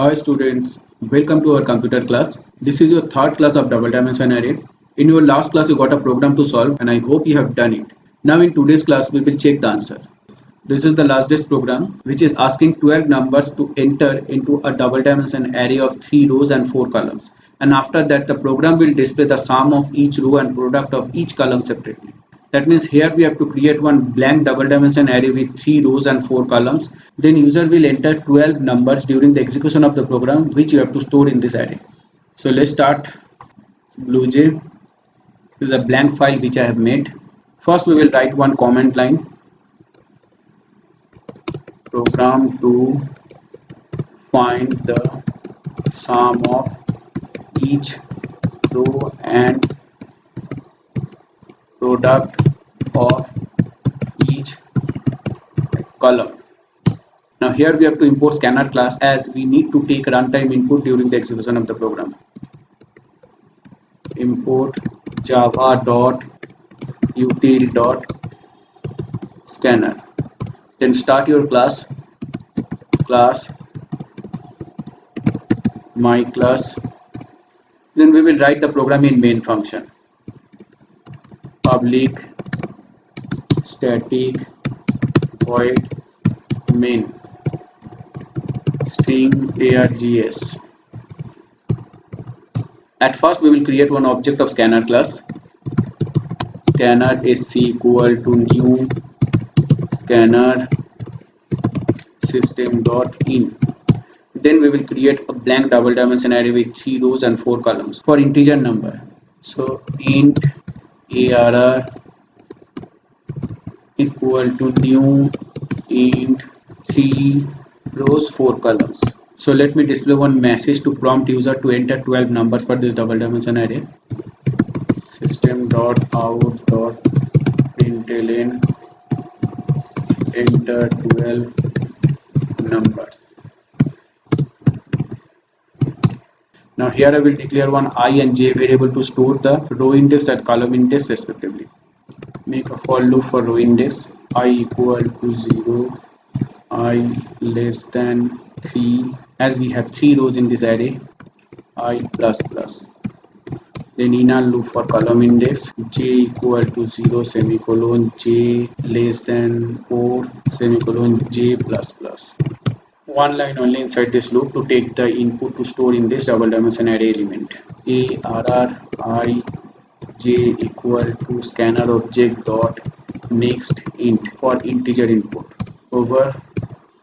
Hi students, welcome to our computer class. This is your third class of double dimension array. In your last class you got a program to solve and I hope you have done it. Now in today's class we will check the answer. This is the last day's program which is asking 12 numbers to enter into a double dimension array of 3 rows and 4 columns. And after that the program will display the sum of each row and product of each column separately. That means here we have to create one blank double dimension array with 3 rows and 4 columns. Then user will enter 12 numbers during the execution of the program which you have to store in this array. So let's start. BlueJ is a blank file which I have made. First we will write one comment line. Program to find the sum of each row and product of each column. Now here we have to import scanner class as we need to take runtime input during the execution of the program. Import java.util.scanner. Then start your class my class. Then we will write the program in main function. Public static void main string args. At first we will create one object of scanner class. Scanner sc equal to new scanner system.in. Then we will create a blank double dimension array with 3 rows and 4 columns for integer number. So int arr equal to new int 3 rows 4 columns. So let me display one message to prompt user to enter 12 numbers for this double dimension array. System.out.println enter 12 numbers. Now here I will declare one I and j variable to store the row index and column index respectively. Make a for loop for row index I equal to 0, I less than 3, as we have 3 rows in this array, I plus plus. Then inner loop for column index j equal to 0 semicolon j less than 4 semicolon j plus plus. One line only inside this loop to take the input to store in this double dimension array element. arr I j equal to scanner object dot next int for integer input. Over,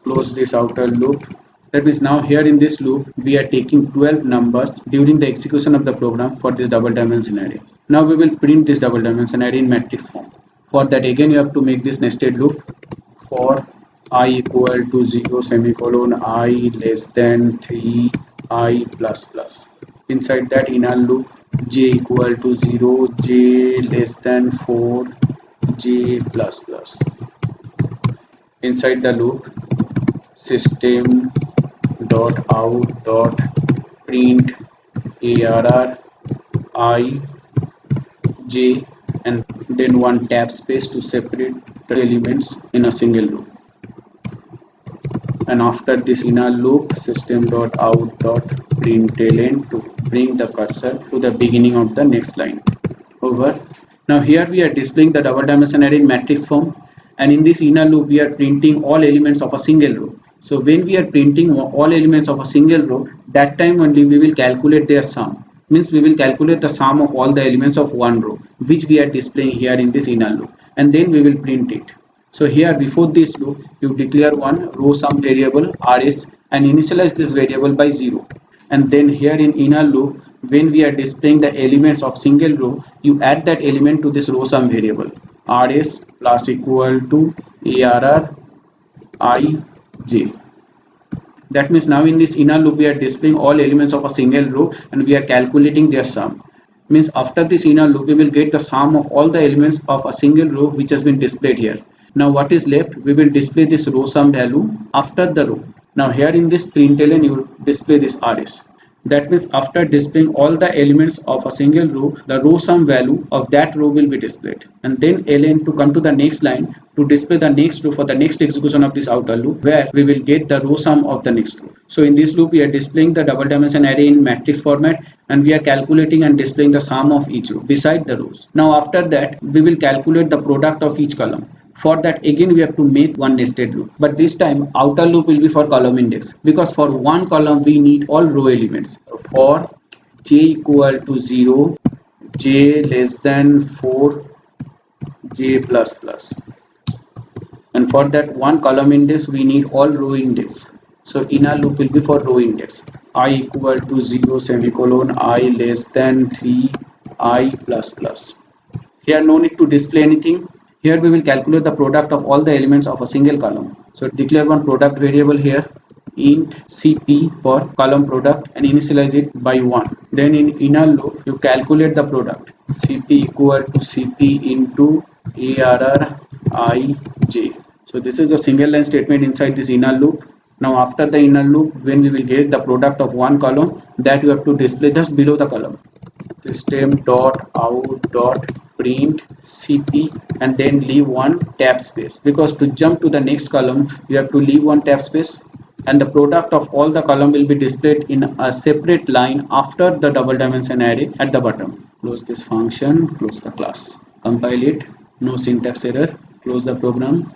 close this outer loop. That means now here in this loop we are taking 12 numbers during the execution of the program for this double dimension array. Now we will print this double dimension array in matrix form. For that again you have to make this nested loop for I equal to 0 semicolon I less than 3 I plus plus. Inside that inner loop j equal to 0 j less than 4 j plus plus. Inside the loop system dot out dot print arr I j and then one tab space to separate the elements in a single loop. And after this inner loop system.out.println to bring the cursor to the beginning of the next line. Over. Now here we are displaying the double dimension array in matrix form, and in this inner loop we are printing all elements of a single row. So when we are printing all elements of a single row, that time only we will calculate their sum. Means we will calculate the sum of all the elements of one row which we are displaying here in this inner loop, and then we will print it. So here before this loop you declare one row sum variable rs and initialize this variable by 0, and then here in inner loop when we are displaying the elements of single row you add that element to this row sum variable rs plus equal to arr I j. That means now in this inner loop we are displaying all elements of a single row and we are calculating their sum. Means after this inner loop we will get the sum of all the elements of a single row which has been displayed here. Now what is left, we will display this row sum value after the row. Now here in this println you will display this rs. That means after displaying all the elements of a single row, the row sum value of that row will be displayed. And then ln to come to the next line to display the next row for the next execution of this outer loop, where we will get the row sum of the next row. So in this loop, we are displaying the double dimension array in matrix format, and we are calculating and displaying the sum of each row beside the rows. Now after that, we will calculate the product of each column. For that, again we have to make one nested loop, but this time outer loop will be for column index, because for one column we need all row elements. For j equal to 0, j less than 4, j plus plus, and for that one column index we need all row index. So inner loop will be for row index, I equal to 0 semicolon I less than 3 I plus plus. Here no need to display anything. Here we will calculate the product of all the elements of a single column. So declare one product variable here, int cp for column product, and initialize it by 1. Then in inner loop you calculate the product, cp equal to cp into arr ij. So this is a single line statement inside this inner loop. Now after the inner loop, when we will get the product of one column, that you have to display just below the column. System dot out dot print cp, and then leave one tab space, because to jump to the next column you have to leave one tab space, and the product of all the column will be displayed in a separate line after the double dimension array at the bottom. Close this function, close the class, compile it, no syntax error, close the program.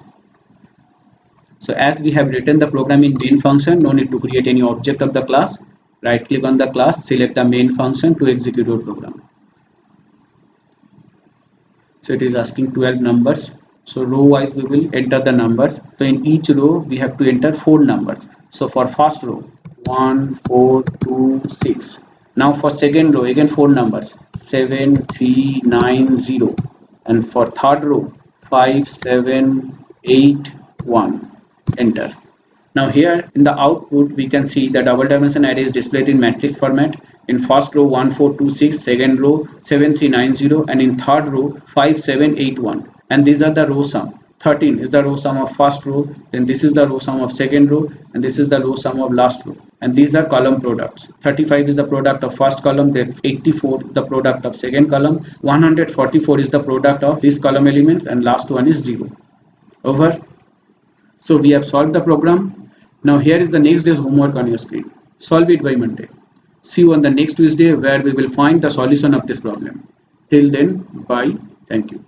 So as we have written the program in main function, no need to create any object of the class. Right click on the class, select the main function to execute your program. So it is asking 12 numbers. So row wise we will enter the numbers. So in each row we have to enter 4 numbers. So for first row 1, 4, 2, 6. Now for second row again 4 numbers, 7, 3, 9, 0. And for third row 5, 7, 8, 1. Enter. Now here in the output we can see the double dimension array is displayed in matrix format. In first row 1, 4, 2, 6, second row 7, 3, 9, 0, and in third row 5, 7, 8, 1. And these are the row sum. 13 is the row sum of first row, then this is the row sum of second row, and this is the row sum of last row. And these are column products. 35 is the product of first column, then 84 is the product of second column, 144 is the product of this column elements, and last one is 0. Over. So we have solved the program. Now here is the next day's homework on your screen. Solve it by Monday. See you on the next Tuesday, where we will find the solution of this problem. Till then, bye. Thank you.